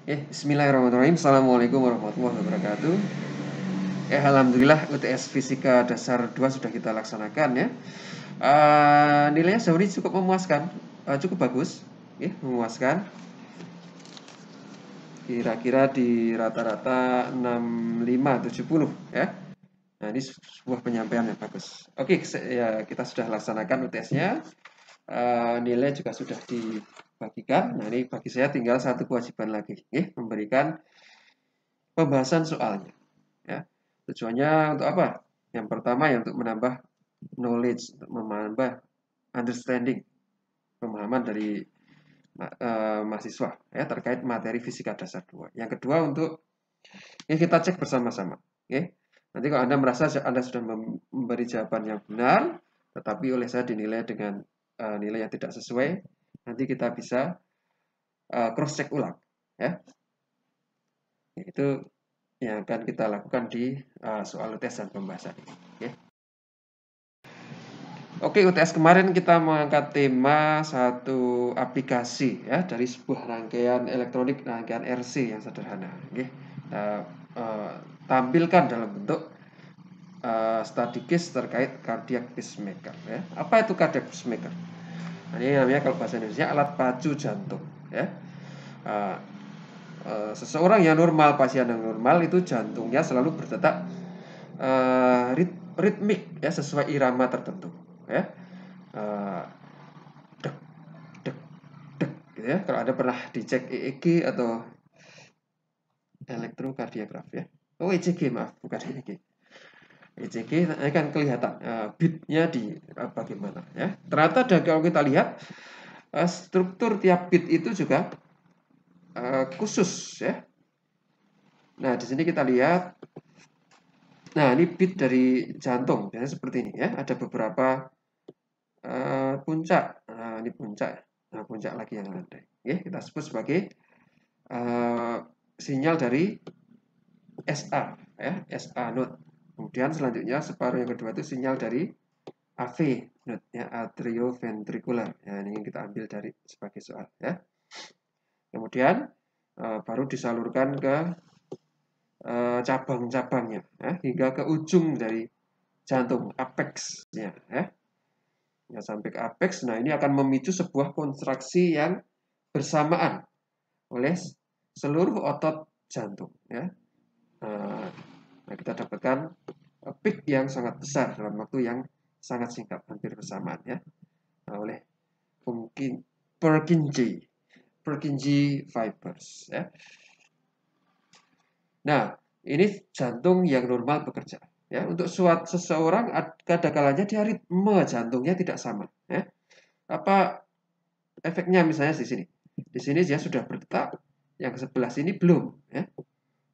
Bismillahirrahmanirrahim. Assalamualaikum warahmatullahi wabarakatuh. Alhamdulillah UTS Fisika Dasar 2 sudah kita laksanakan ya. Nilainya sejauh ini cukup memuaskan, cukup bagus, memuaskan. Kira-kira di rata-rata 65-70 ya. Nah, ini sebuah penyampaian yang bagus. Oke, ya kita sudah laksanakan UTS-nya. Nilai juga sudah dibagikan. Nah, ini bagi saya tinggal satu kewajiban lagi, memberikan pembahasan soalnya. Ya. Tujuannya untuk apa? Yang pertama ya untuk menambah knowledge, untuk menambah understanding, pemahaman dari mahasiswa ya terkait materi fisika dasar 2. Yang kedua untuk kita cek bersama-sama. Nanti kalau Anda merasa Anda sudah memberi jawaban yang benar, tetapi oleh saya dinilai dengan nilai yang tidak sesuai, nanti kita bisa cross check ulang. Ya. Itu yang akan kita lakukan di soal UTS dan pembahasan ini. Oke, UTS kemarin kita mengangkat tema satu aplikasi ya dari sebuah rangkaian elektronik, rangkaian RC yang sederhana. Tampilkan dalam bentuk study case terkait cardiac pacemaker. Ya. Apa itu cardiac pacemaker? Nah, ini namanya kalau bahasa Indonesia alat pacu jantung. Ya. Seseorang yang normal, pasien yang normal itu jantungnya selalu berdetak ritmik ya sesuai irama tertentu ya. Dek dek dek gitu ya. Kalau Anda pernah dicek EEG atau elektrokardiogram ya. ECG maaf, bukan EEG. ECG akan kelihatan beatnya di bagaimana ya. Ternyata kalau kita lihat struktur tiap beat itu juga khusus ya. Nah, di sini kita lihat. Nah, ini beat dari jantung, biasanya seperti ini ya. Ada beberapa puncak. Nah, ini puncak. Nah, puncak lagi yang landai. Kita sebut sebagai sinyal dari SA, ya, SA node. Kemudian selanjutnya separuh yang kedua itu sinyal dari AV node, ya, atrioventricular. Ya, ini yang kita ambil dari sebagai soal, ya. Kemudian baru disalurkan ke cabang-cabangnya ya, hingga ke ujung dari jantung apex-nya ya. Sampai ke apex. Nah, ini akan memicu sebuah kontraksi yang bersamaan oleh seluruh otot jantung ya. Nah, kita dapatkan peak yang sangat besar dalam waktu yang sangat singkat, hampir bersamaan ya. Oleh Purkinje fibers ya. Nah, ini jantung yang normal bekerja. Ya, untuk seseorang kadang-kalanya dia ritme jantungnya tidak sama. Ya. Apa efeknya misalnya di sini? Di sini dia sudah berdetak, yang sebelah sini belum, ya.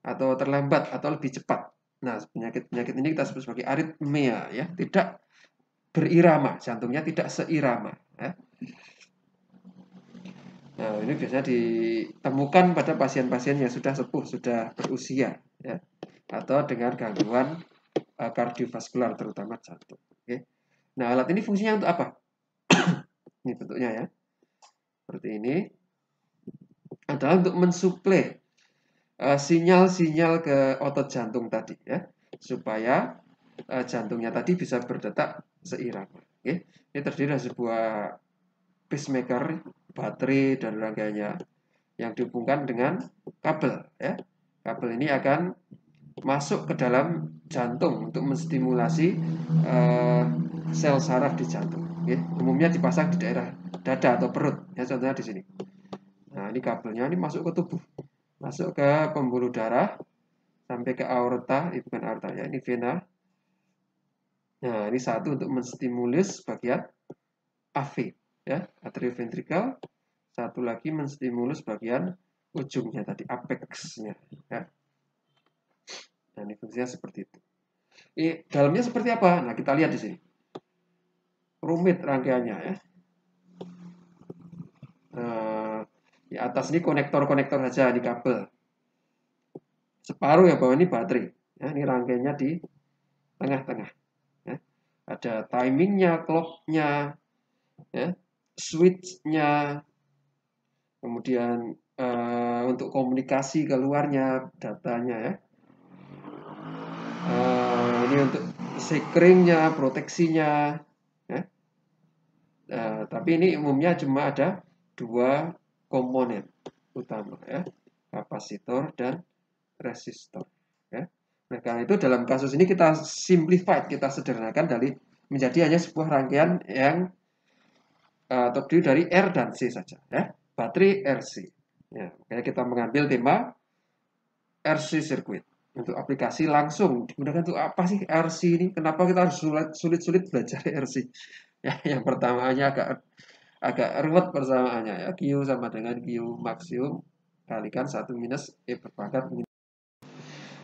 Atau terlambat atau lebih cepat. Nah, penyakit ini kita sebut sebagai aritmia, ya, tidak berirama, jantungnya tidak seirama. Ya. Nah, ini biasanya ditemukan pada pasien-pasien yang sudah sepuh, sudah berusia, ya, atau dengan gangguan kardiovaskular terutama jantung. Nah, alat ini fungsinya untuk apa? Ini bentuknya ya, seperti ini. Adalah untuk mensuplai sinyal-sinyal ke otot jantung tadi ya, supaya jantungnya tadi bisa berdetak seirama. Ini terdiri dari sebuah pacemaker, baterai dan rangkaiannya yang dihubungkan dengan kabel ya. Kabel ini akan masuk ke dalam jantung untuk menstimulasi sel saraf di jantung. Umumnya dipasang di daerah dada atau perut ya, contohnya di sini. Nah, ini kabelnya ini masuk ke tubuh, masuk ke pembuluh darah sampai ke aorta, ini bukan aorta ya, ini vena. Nah, ini satu untuk menstimulus bagian AV ya, atrioventricle. Satu lagi menstimulus bagian ujungnya tadi, apex-nya ya. Nah, ini fungsinya seperti itu. Dalamnya seperti apa? Nah, kita lihat di sini. Rumit rangkaiannya ya. Di atas ini konektor-konektor saja, di kabel. Separuh yang bawah ini baterai. Ya, ini rangkaiannya di tengah-tengah. Ya. Ada timingnya, clock-nya, ya, switch-nya. Kemudian untuk komunikasi keluarnya datanya ya. Ini untuk securingnya, proteksinya ya. Tapi ini umumnya cuma ada dua komponen utama ya, kapasitor dan resistor ya. Nah, karena itu dalam kasus ini kita simplified, kita sederhanakan menjadi hanya sebuah rangkaian yang terdiri dari R dan C saja ya, baterai RC ya. Makanya kita mengambil tema RC circuit untuk aplikasi langsung digunakan untuk apa sih RC ini? Kenapa kita harus sulit-sulit belajar RC? Ya, yang pertamanya agak ruwet persamaannya ya. Q sama dengan Q maksimum kalikan 1 minus E berpangkat minus.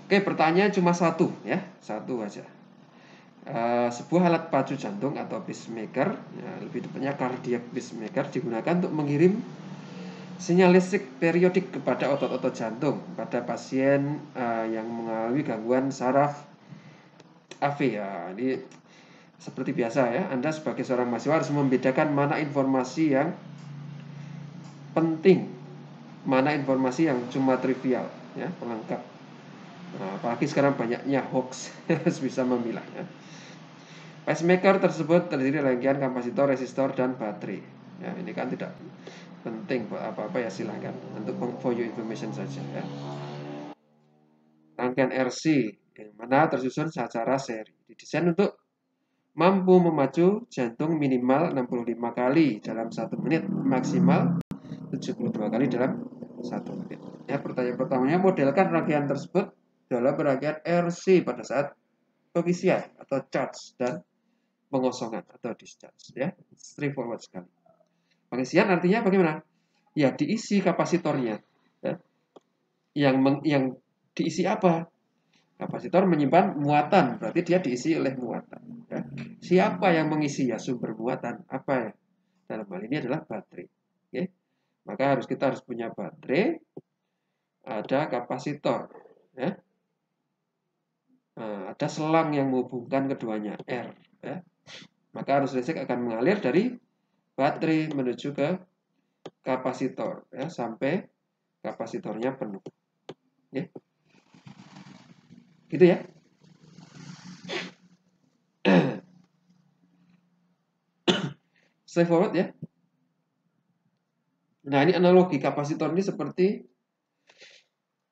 Oke, pertanyaan cuma satu ya, satu aja. Sebuah alat pacu jantung atau pacemaker, ya, lebih tepatnya cardiac pacemaker, digunakan untuk mengirim sinyal listrik periodik kepada otot-otot jantung pada pasien yang mengalami gangguan saraf AV ya. Ini seperti biasa ya, Anda sebagai seorang mahasiswa harus membedakan mana informasi yang penting, mana informasi yang cuma trivial ya, pelengkap. Nah, apalagi sekarang banyaknya hoax, harus bisa memilah ya. Pacemaker tersebut terdiri dari rangkaian kapasitor, resistor, dan baterai. Ya, ini kan tidak penting buat apa-apa ya, silahkan untuk for your information saja ya. Rangkaian RC yang mana tersusun secara seri, didesain untuk mampu memacu jantung minimal 65 kali dalam 1 menit, maksimal 72 kali dalam 1 menit. Ya, pertanyaan pertamanya, modelkan rangkaian tersebut dalam rangkaian RC pada saat pengisian atau charge dan pengosongan atau discharge ya, straightforward sekali. Pengisian artinya bagaimana? Ya, diisi kapasitornya ya. Yang diisi apa? Kapasitor menyimpan muatan, berarti dia diisi oleh muatan ya. Siapa yang mengisi? Ya, sumber muatan apa ya? Dalam hal ini adalah baterai ya. Maka kita harus punya baterai, ada kapasitor ya. Nah, ada selang yang menghubungkan keduanya, R ya. Maka arus listrik akan mengalir dari baterai menuju ke kapasitor ya, sampai kapasitornya penuh ya. Gitu ya. Straightforward ya. Nah, ini analogi kapasitor ini seperti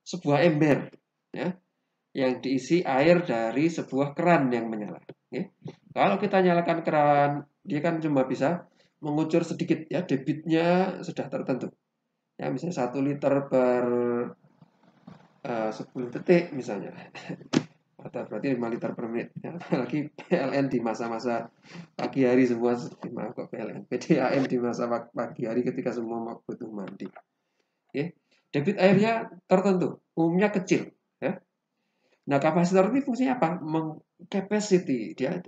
sebuah ember ya, yang diisi air dari sebuah keran yang menyala ya. Kalau kita nyalakan keran, dia kan cuma bisa mengucur sedikit ya, debitnya sudah tertentu ya, misalnya 1 liter per 10 detik misalnya, atau berarti 5 liter per menit ya. Apalagi PLN di masa-masa pagi hari semua, maaf kok PLN, PDAM di masa pagi hari ketika semua butuh mandi ya. Debit airnya tertentu, umumnya kecil ya. Nah, kapasitor ini fungsinya apa? Capacity, dia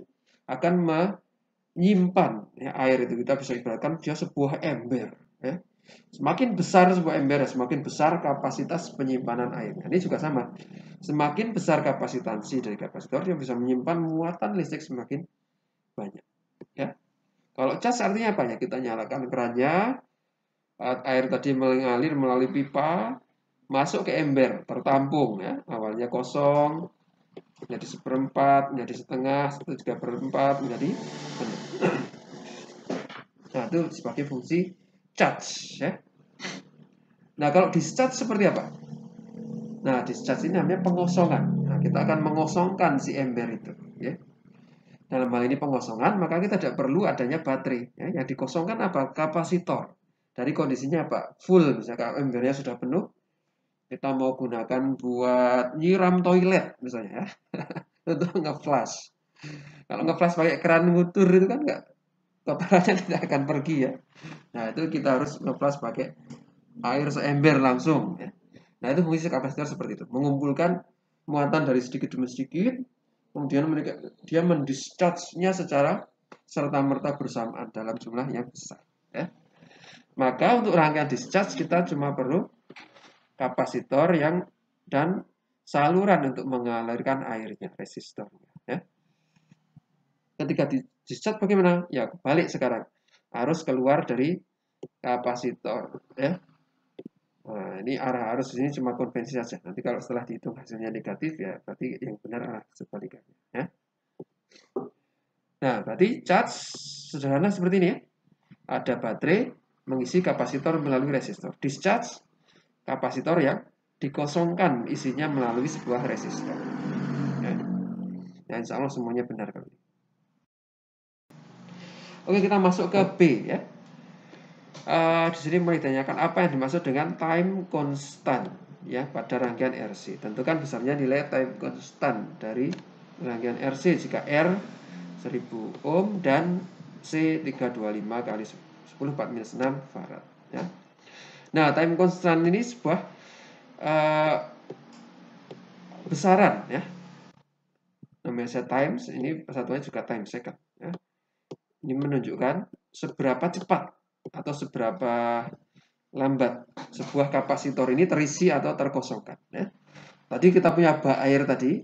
akan menyimpan ya, air itu. Kita bisa ibaratkan dia sebuah ember ya. Semakin besar sebuah ember, semakin besar kapasitas penyimpanan air. Nah, ini juga sama. Semakin besar kapasitansi dari kapasitor, dia bisa menyimpan muatan listrik semakin banyak ya. Kalau cas artinya apa ya? Kita nyalakan kerannya, air tadi mengalir melalui pipa, masuk ke ember, tertampung ya. Awalnya kosong, menjadi 1/4, menjadi setengah, 1/3, menjadi penuh. Nah, itu sebagai fungsi charge ya. Nah, kalau discharge seperti apa? Nah, discharge ini namanya pengosongan. Nah, kita akan mengosongkan si ember itu ya. Dalam hal ini pengosongan, maka kita tidak perlu adanya baterai ya. Yang dikosongkan apa? Kapasitor. Dari kondisinya apa? Full, misalkan embernya sudah penuh, kita mau gunakan buat nyiram toilet misalnya ya. Untuk nge-flush. Kalau nge-flush pakai keran ngutur itu kan enggak, kotorannya tidak akan pergi ya. Nah, itu kita harus nge-flush pakai air seember langsung ya. Nah, itu fungsi kapasitor seperti itu, mengumpulkan muatan dari sedikit demi sedikit, kemudian dia mendischarge-nya secara serta-merta bersamaan dalam jumlah yang besar ya. Maka untuk rangkaian discharge kita cuma perlu kapasitor dan saluran untuk mengalirkan airnya, resistornya ya. Ketika discharge bagaimana? Ya, balik sekarang. Harus keluar dari kapasitor ya. Nah, ini arah arus di sini cuma konvensi saja. Nanti kalau setelah dihitung hasilnya negatif ya berarti yang benar arah sebalikannya. Ya. Nah, berarti charge sederhana seperti ini ya. Ada baterai mengisi kapasitor melalui resistor. Discharge kapasitor yang dikosongkan isinya melalui sebuah resistor. Ya. Nah, insya Allah semuanya benar kali. Oke, kita masuk ke B ya. Di sini mau ditanyakan apa yang dimaksud dengan time constant ya pada rangkaian RC. Tentukan besarnya nilai time constant dari rangkaian RC jika R 1000 ohm dan C 325 kali 10 4 minus 6 farad ya. Nah, time constant ini sebuah besaran ya. Namanya saya times, ini persatuannya juga time second ya. Ini menunjukkan seberapa cepat atau seberapa lambat sebuah kapasitor ini terisi atau terkosongkan ya. Tadi kita punya bak air tadi,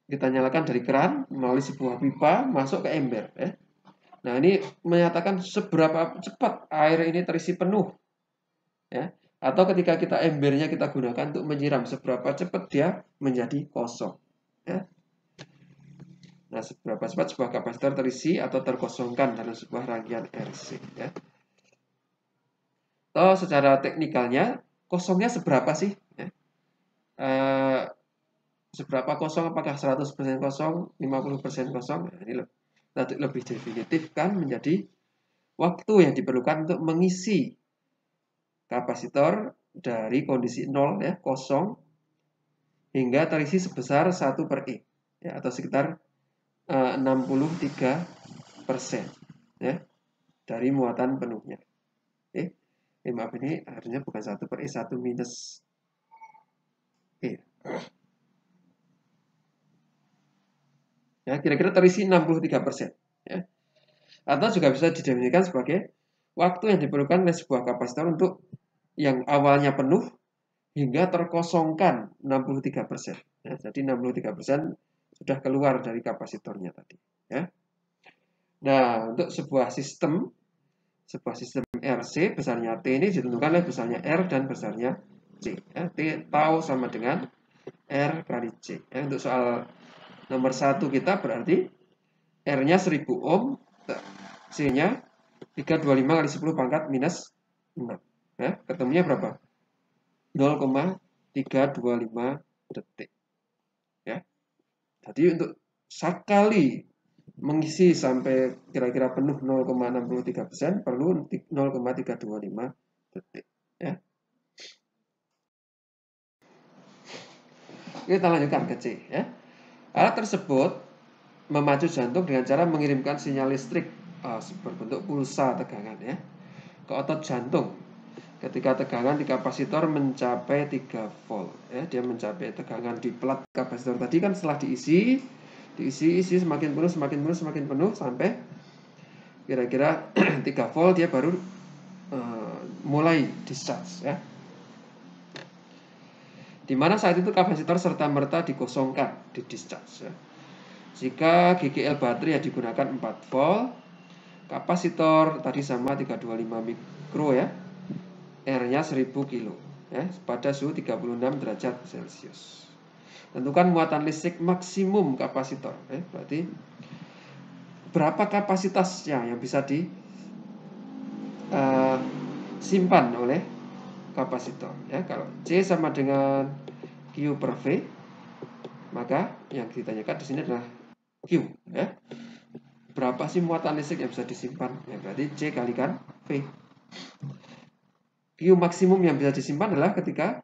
kita nyalakan dari keran melalui sebuah pipa masuk ke ember ya. Nah, ini menyatakan seberapa cepat air ini terisi penuh ya. Atau ketika kita embernya kita gunakan untuk menyiram, seberapa cepat dia menjadi kosong ya. Nah, seberapa cepat sebuah kapasitor terisi atau terkosongkan dalam sebuah rangkaian RC ya. Atau secara teknikalnya kosongnya seberapa sih ya? Seberapa kosong, apakah 100% kosong, 50% kosong. Nah, ini lebih definitif kan menjadi waktu yang diperlukan untuk mengisi kapasitor dari kondisi 0 ya, kosong hingga terisi sebesar 1/E ya, atau sekitar 63% ya dari muatan penuhnya. Maaf, ini harusnya bukan 1/E, 1 minus E. Ya, kira-kira terisi 63% ya. Atau juga bisa didefinisikan sebagai waktu yang diperlukan oleh sebuah kapasitor untuk yang awalnya penuh hingga terkosongkan 63%. Ya, jadi 63% sudah keluar dari kapasitornya tadi. Ya. Nah, untuk sebuah sistem RC besarnya T ini ditentukan oleh besarnya R dan besarnya C. Ya, T tau sama dengan R kali C. Ya, untuk soal nomor 1 kita berarti R-nya 1000 ohm, C-nya 325 kali 10 pangkat minus 6. Ya, ketemunya berapa? 0,325 detik. Ya. Jadi untuk sekali mengisi sampai kira-kira penuh 0,63% perlu 0,325 detik. Ya. Kita lanjutkan ke C. Ya. Alat tersebut memacu jantung dengan cara mengirimkan sinyal listrik berbentuk pulsa tegangan ya ke otot jantung. Ketika tegangan di kapasitor mencapai 3 volt ya, dia mencapai tegangan di plat kapasitor tadi kan setelah diisi semakin penuh sampai kira-kira 3 volt dia baru mulai discharge ya. Dimana saat itu kapasitor serta-merta dikosongkan, di discharge ya. Jika GGL baterai yang digunakan 4 volt, kapasitor tadi sama 325 mikro ya, R-nya 1000 kilo ya, pada suhu 36 derajat Celcius. Tentukan muatan listrik maksimum kapasitor ya, berarti berapa kapasitasnya yang bisa disimpan oleh kapasitor ya. Kalau C sama dengan Q per V, maka yang ditanyakan di sini adalah Q ya. Berapa sih muatan listrik yang bisa disimpan? Ya, berarti C kalikan V. Q maksimum yang bisa disimpan adalah ketika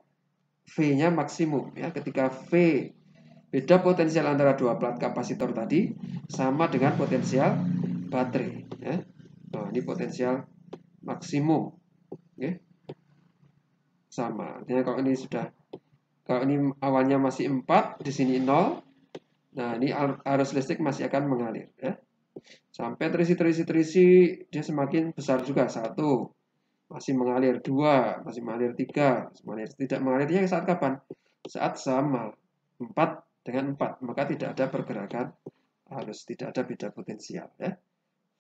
V-nya maksimum ya. Ketika V beda potensial antara dua plat kapasitor tadi sama dengan potensial baterai ya. Nah, ini potensial maksimum ya. Sama. Artinya kalau ini awalnya masih 4, di sini 0. Nah, ini arus listrik masih akan mengalir ya. Sampai terisi dia semakin besar juga. 1 masih mengalir, 2 masih mengalir, 3 masih mengalir. Tidak mengalirnya saat kapan? Saat sama 4 dengan 4, maka tidak ada pergerakan arus, tidak ada beda potensial ya.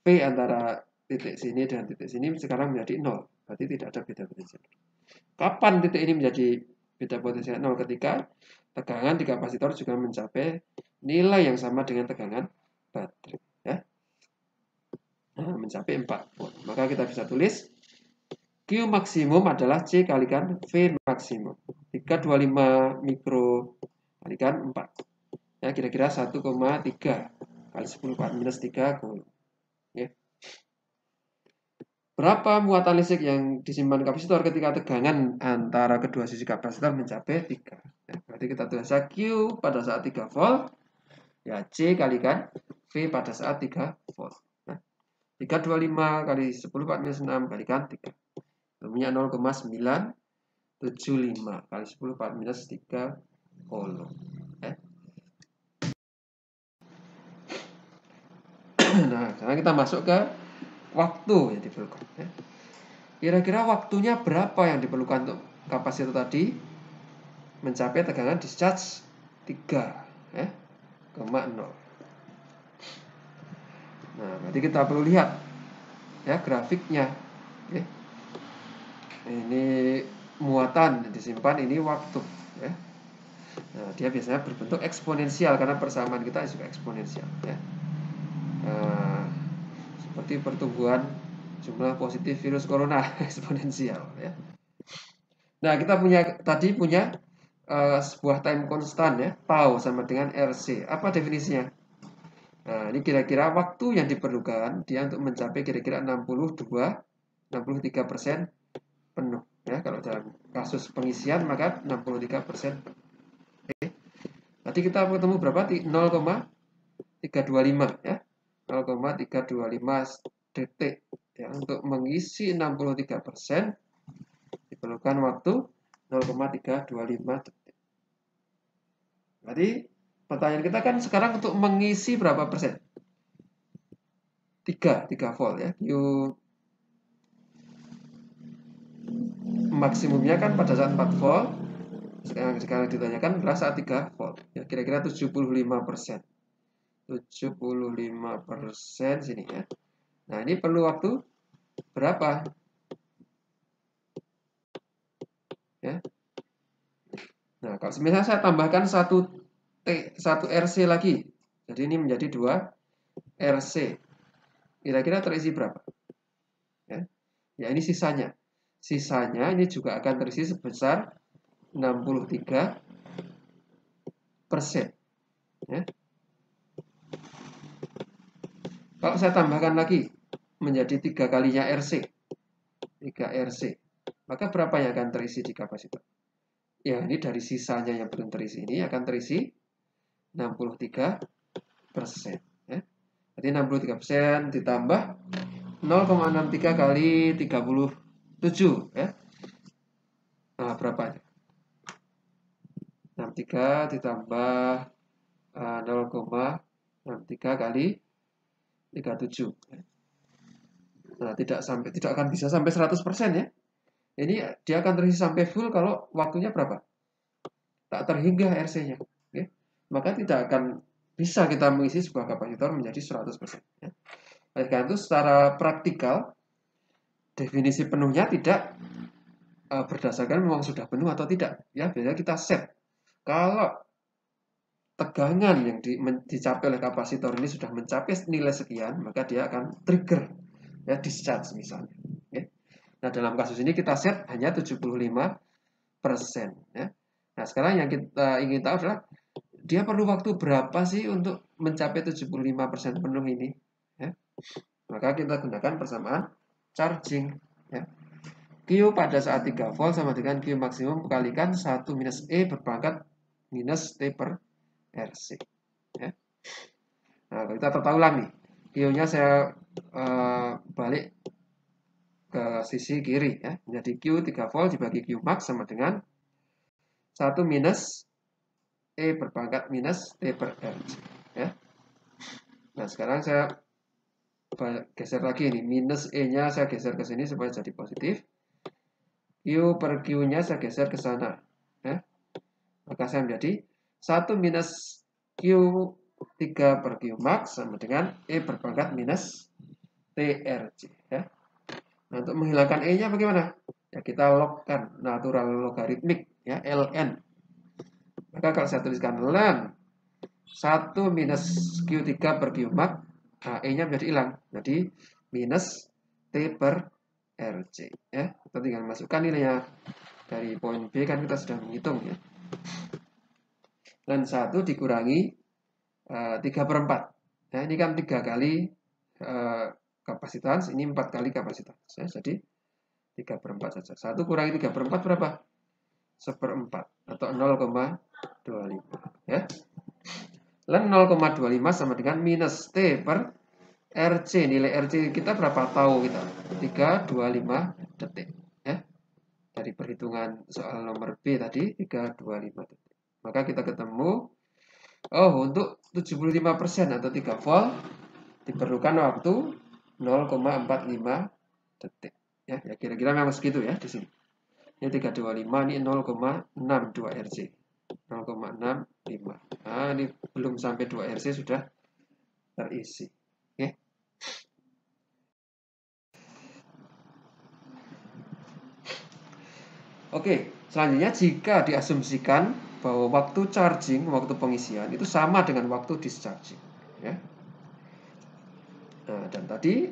V antara titik sini dan titik sini sekarang menjadi 0. Berarti tidak ada beda potensial. Kapan titik ini menjadi beda potensial 0? Ketika tegangan di kapasitor juga mencapai nilai yang sama dengan tegangan baterai. Ya. Nah, mencapai 4 volt. Maka kita bisa tulis Q maksimum adalah C kalikan V maksimum. 325 mikro kalikan 4. Ya, kira-kira 1,3 kali 10 minus 3 coulomb. Ya. Berapa muatan listrik yang disimpan kapasitor ketika tegangan antara kedua sisi kapasitor mencapai 3? Ya, berarti kita tulis Q pada saat 3 volt, ya C kalikan V pada saat 3 volt. Nah, 325 kali 10 minus 6 kalikan 3. Volumenya 0,975 kali 10 minus 3 coulomb. Ya. Nah, sekarang kita masuk ke waktu yang diperlukan. Ya. Kira-kira waktunya berapa yang diperlukan untuk kapasitor tadi mencapai tegangan discharge 3, ya, 0. Nah, berarti kita perlu lihat ya grafiknya. Ya. Ini muatan yang disimpan, ini waktu. Ya. Nah, dia biasanya berbentuk eksponensial karena persamaan kita juga eksponensial. Ya. Nah, seperti pertumbuhan jumlah positif virus corona eksponensial. Ya. Nah, kita tadi punya sebuah time constant ya, tau sama dengan RC. Apa definisinya? Nah, ini kira-kira waktu yang diperlukan dia untuk mencapai kira-kira 63% penuh. Ya, kalau dalam kasus pengisian maka 63%. Oke. Nanti kita ketemu berapa? 0,325 ya. 0,325 detik ya, untuk mengisi 63% diperlukan waktu 0,325 detik. Berarti pertanyaan kita kan sekarang untuk mengisi berapa persen? 3 volt ya. Q maksimumnya kan pada saat 4 volt. Sekarang ditanyakan adalah saat 3 volt. Ya, kira-kira 75%. 75% sini ya. Nah, ini perlu waktu berapa? Ya. Nah, kalau misalnya saya tambahkan 1 RC lagi. Jadi ini menjadi 2 RC. Kira-kira terisi berapa? Ya. Ya, ini sisanya. Sisanya ini juga akan terisi sebesar 63%. Ya. Kalau saya tambahkan lagi menjadi 3 kalinya RC, 3 RC, maka berapa yang akan terisi di kapasitor? Ya, ini dari sisanya yang belum terisi ini akan terisi 63%. Ya. Jadi 63% ditambah 0,63 kali 37. Ya. Nah, berapa? 63 ditambah 0,63 kali 37. Nah, tidak akan bisa sampai 100% ya. Ini dia akan terisi sampai full kalau waktunya berapa? Tak terhingga RC-nya. Ya. Maka tidak akan bisa kita mengisi sebuah kapasitor menjadi 100%. Ya. Oleh karena itu secara praktikal definisi penuhnya tidak berdasarkan memang sudah penuh atau tidak. Ya, biasanya kita set. Kalau tegangan yang dicapai oleh kapasitor ini sudah mencapai nilai sekian, maka dia akan trigger ya discharge misalnya. Ya. Nah, dalam kasus ini kita set hanya 75%. Ya. Nah, sekarang yang kita ingin tahu adalah dia perlu waktu berapa sih untuk mencapai 75% penuh ini. Ya. Maka kita gunakan persamaan charging. Ya. Q pada saat 3 volt sama dengan Q maksimum kalikan 1 minus E berpangkat minus T per RC. Ya. Nah, kita tahu ulang nih. Q-nya saya balik ke sisi kiri ya. Menjadi Q 3 volt dibagi Q max sama dengan 1 minus E berpangkat minus T per RC. Ya. Nah, sekarang saya geser lagi nih. Minus E-nya saya geser ke sini supaya jadi positif. Q per Q-nya saya geser ke sana. Ya. Maka saya menjadi 1 minus Q 3 per Q max sama dengan E berpangkat minus TRC ya. Nah, untuk menghilangkan E-nya bagaimana? Ya kita logkan natural logaritmik ya, ln. Maka kalau saya tuliskan ln 1 minus Q3 per Q mat, nah, E-nya menjadi hilang. Jadi minus T per RC ya. Kita tinggal masukkan nilainya. Dari poin B kan kita sudah menghitung ya. Dan 1 dikurangi 3/4. Nah, ini kan 3 kali kapasitas, ini 4 kali kapasitas. Ya. Jadi 3/4 saja. 1 kurangi 3/4 berapa? 1/4 atau 0,25. Ya. Ln 0,25 sama dengan minus T per RC. Nilai RC kita berapa? Tahu kita. 325 detik. Ya. Dari perhitungan soal nomor B tadi, 325 detik. Maka kita ketemu, untuk 75% atau 3 volt diperlukan waktu 0,45 detik. Ya, kira-kira memang segitu ya di sini. Ini 325, ini 0,62 Rc. 0,65. Nah, ini belum sampai 2 Rc sudah terisi. Oke. Oke, selanjutnya jika diasumsikan bahwa waktu charging, waktu pengisian itu sama dengan waktu discharging. Ya. Nah, dan tadi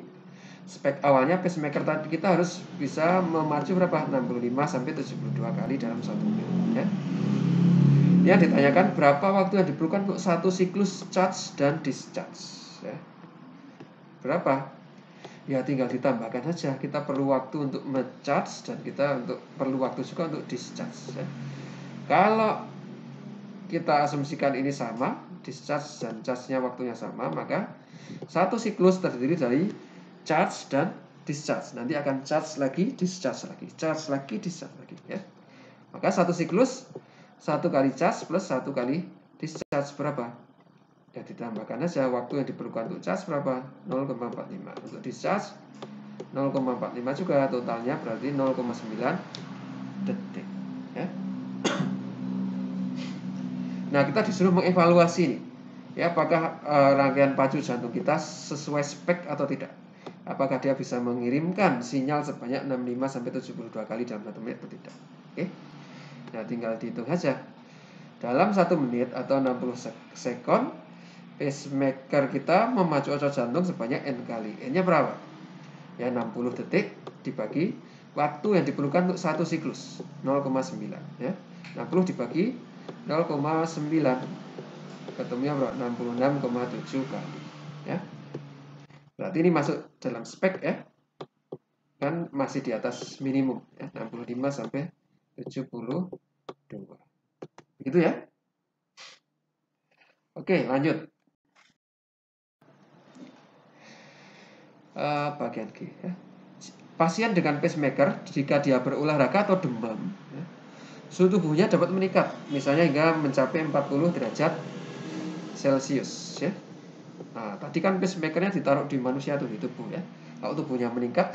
spek awalnya pacemaker tadi kita harus bisa memacu berapa? 65 sampai 72 kali dalam 1 menit. Ya. Yang ditanyakan berapa waktu yang diperlukan untuk satu siklus charge dan discharge. Ya. Berapa? Ya tinggal ditambahkan saja. Kita perlu waktu untuk me-charge dan kita perlu waktu juga untuk discharge. Ya. Kalau kita asumsikan ini sama, discharge dan charge-nya waktunya sama, maka satu siklus terdiri dari charge dan discharge. Nanti akan charge lagi, discharge lagi, charge lagi, discharge lagi. Ya. Maka satu siklus 1 kali charge plus 1 kali discharge berapa? Ya ditambahkan saja waktu yang diperlukan untuk charge berapa? 0,45. Untuk discharge 0,45 juga, totalnya berarti 0,9 detik. Ya. Nah, kita disuruh mengevaluasi nih. Ya, apakah rangkaian pacu jantung kita sesuai spek atau tidak? Apakah dia bisa mengirimkan sinyal sebanyak 65 sampai 72 kali dalam 1 menit atau tidak? Oke. Nah, tinggal dihitung saja. Dalam 1 menit atau 60 sekon, pacemaker kita memacu otot jantung sebanyak N kali. N-nya berapa? Ya 60 detik dibagi waktu yang diperlukan untuk satu siklus 0,9 ya. 60 dibagi 0,9 ketemunya berapa? 66,7 kali ya. Berarti ini masuk dalam spek ya. Kan masih di atas minimum ya, 65 sampai 72. Begitu ya. Oke, lanjut. Bagian G ya. Pasien dengan pacemaker jika dia berolahraga atau demam ya, suhu tubuhnya dapat meningkat misalnya hingga mencapai 40 derajat Celcius ya. Nah, tadi kan pacemakernya ditaruh di manusia tuh di tubuh ya. Kalau tubuhnya meningkat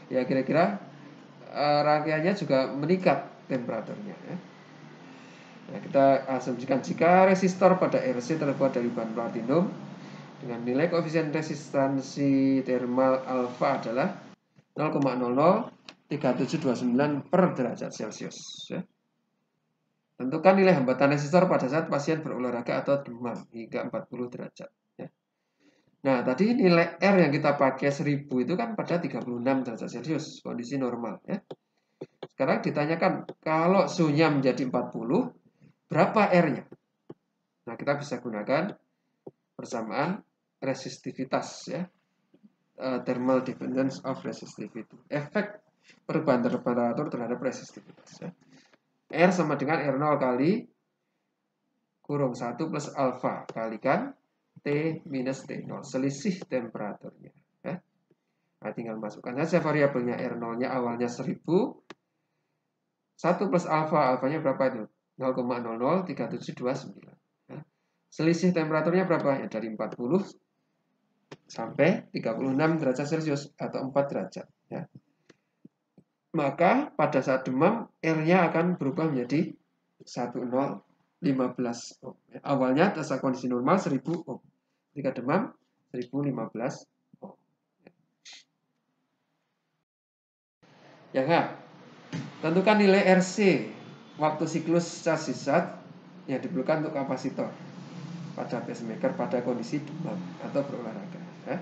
ya kira-kira rangkaiannya juga meningkat temperaturnya ya. Nah, kita asumsikan jika resistor pada RC terbuat dari bahan platinum dengan nilai koefisien resistansi thermal alfa adalah 0,003729 per derajat Celcius ya. Tentukan nilai hambatan resistor pada saat pasien berolahraga atau demam hingga 40 derajat ya. Nah, tadi nilai R yang kita pakai 1000 itu kan pada 36 derajat Celcius, kondisi normal ya. Sekarang ditanyakan kalau suhunya menjadi 40, berapa R-nya? Nah, kita bisa gunakan persamaan resistivitas ya. Thermal dependence of resistivity. Efek perubahan temperatur terhadap resistivitas ya. R sama dengan R0 kali kurung 1 plus alfa kalikan T minus T0. Selisih temperaturnya ya. Nah, tinggal masukkan saja variabelnya R0-nya awalnya 1000. 1 plus alfa, alfanya berapa itu? 0,003729 ya. Selisih temperaturnya berapa? Ya dari 40 sampai 36 derajat Celcius atau 4 derajat ya. Maka pada saat demam R-nya akan berubah menjadi 1015 ohm. Awalnya pada kondisi normal 1000 ohm. Ketika demam 1015 ohm. Yang A, tentukan nilai RC waktu siklus charge discharge yang diperlukan untuk kapasitor pada pacemaker pada kondisi demam atau berolahraga. Ya.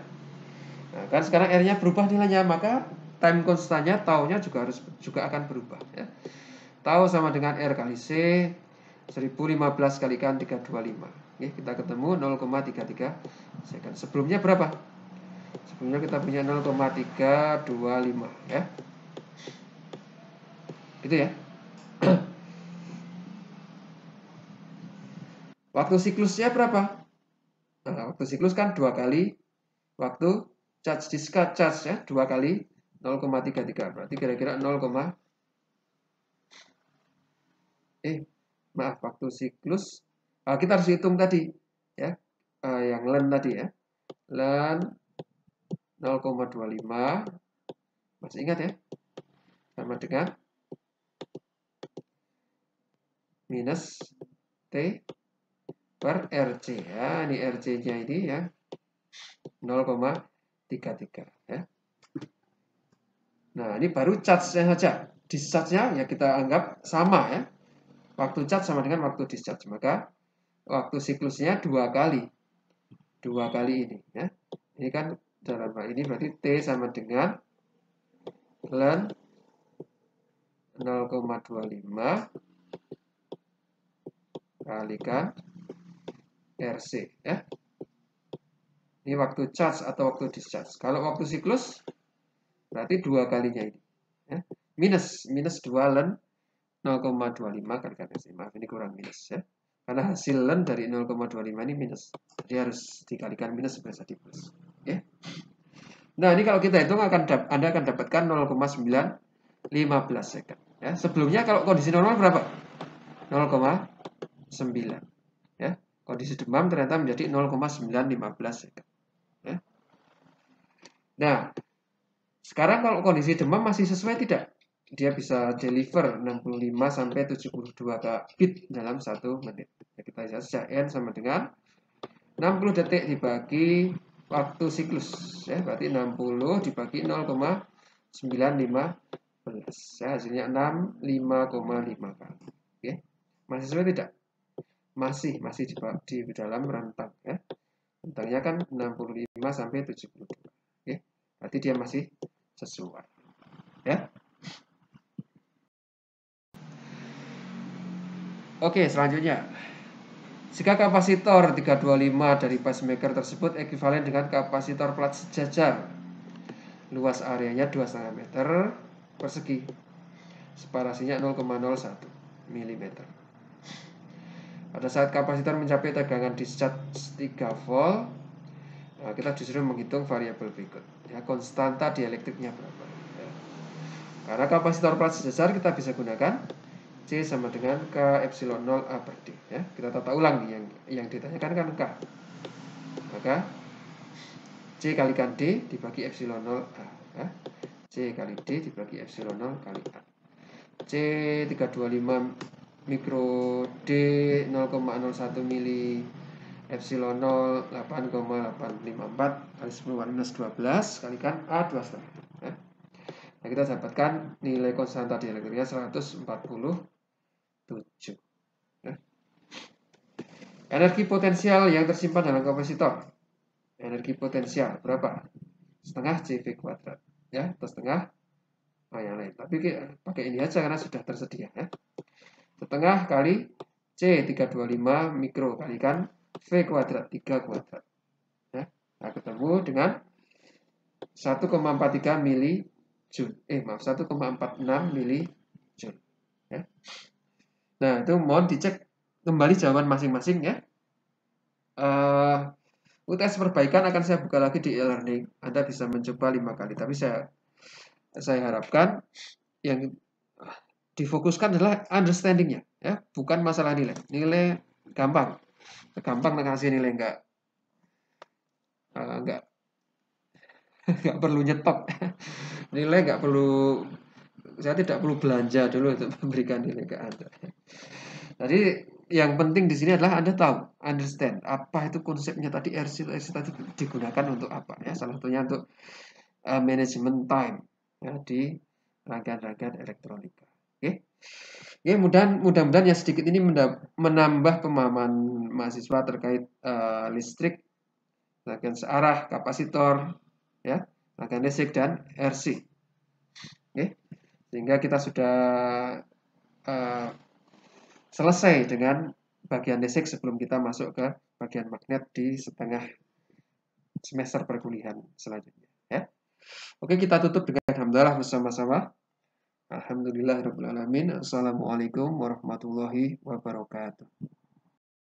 Nah, kan sekarang R-nya berubah nilainya, maka time constantnya tau-nya juga akan berubah. Ya. Tau sama dengan R kali C 1015 kalikan 325. Oke, kita ketemu 0,33 second. Sebelumnya berapa? Sebelumnya kita punya 0,325 ya. Gitu ya. Waktu siklusnya berapa? Nah, waktu siklus kan 2 kali waktu charge discharge ya, 2 kali 0,33. Berarti kira-kira 0, maaf, waktu siklus kita harus hitung tadi ya, yang len tadi ya, len 0,25, masih ingat ya, sama dengan minus T per RC ya. Ini RC-nya ini ya 0,33 ya. Nah, ini baru charge-nya saja. Discharge-nya ya kita anggap sama ya. Waktu charge sama dengan waktu discharge. Maka waktu siklusnya 2 kali. 2 kali ini ya. Ini kan dalam hal ini berarti T sama dengan ln 0,25 kalikan RC ya. Ini waktu charge atau waktu discharge. Kalau waktu siklus berarti 2 kalinya ini ya. Minus 2 ln 0,25 kalikan RC. Maaf, ini kurang minus ya. Karena hasil ln dari 0,25 ini minus. Jadi harus dikalikan minus supaya jadi plus. Oke. Nah, ini kalau kita hitung Anda akan dapatkan 0,915 second. Ya, sebelumnya kalau kondisi normal berapa? 0,9. Ya, kondisi demam ternyata menjadi 0,915 second. Ya. Nah, sekarang kalau kondisi demam masih sesuai tidak? Dia bisa deliver 65 sampai 72 bit dalam 1 menit. Ya, kita lihat saja N sama dengan 60 detik dibagi waktu siklus ya, berarti 60 dibagi 0,915 ya, hasilnya 65,5 kali. Oke. Masih sesuai tidak? Masih di dalam rentang ya. Rentangnya kan 65 sampai 72. Oke. Berarti dia masih sesuai. Ya. Oke, selanjutnya. Jika kapasitor 325 dari pacemaker tersebut ekuivalen dengan kapasitor plat sejajar, luas areanya 2,5 meter persegi, separasinya 0,01 mm. Pada saat kapasitor mencapai tegangan discharge 3 volt, nah, kita disuruh menghitung variabel berikut ya, konstanta dielektriknya berapa ya. Karena kapasitor plat sejajar kita bisa gunakan C sama dengan K epsilon 0 A per D ya. Kita tata ulang nih, yang ditanyakan kan K. Maka C kalikan D dibagi epsilon 0 A ya. C kali D dibagi epsilon 0 kali A. C 325 mikro D 0,01 mili epsilon 0 8,854 kali 10 minus 12 kalikan A 2,5 ya. Nah, kita dapatkan nilai konstanta dielektriknya 147 ya. Energi potensial yang tersimpan dalam kapasitor, energi potensial berapa? Setengah CV kuadrat ya, atau setengah yang lain, tapi pakai ini aja karena sudah tersedia ya. Setengah kali C 325 mikro kalikan V kuadrat 3 kuadrat ya. Nah, ketemu dengan 1,43 mili Joule. 1,46 mili Joule ya. Nah, itu mohon dicek kembali jawaban masing-masing ya. UTS perbaikan akan saya buka lagi di e-learning. Anda bisa mencoba 5 kali, tapi saya harapkan yang difokuskan adalah understanding-nya ya, bukan masalah nilai. Nilai gampang ngasih nilai, enggak perlu nyetok. Nilai enggak perlu, saya tidak perlu belanja dulu untuk memberikan nilai ke Anda. Jadi yang penting di sini adalah Anda tahu, understand apa itu konsepnya tadi, RC tadi digunakan untuk apa ya. Salah satunya untuk manajemen time ya, di rangkaian-rangkaian elektronika. Oke. Oke, mudah-mudahan ya sedikit ini menambah pemahaman mahasiswa terkait listrik, rangkaian searah, kapasitor, ya, rangkaian listrik dan RC. Oke. Sehingga kita sudah selesai dengan bagian listrik sebelum kita masuk ke bagian magnet di setengah semester perkuliahan selanjutnya. Ya. Oke, kita tutup dengan alhamdulillah bersama-sama. Alhamdulillahirabbil alamin. Assalamualaikum warahmatullahi wabarakatuh.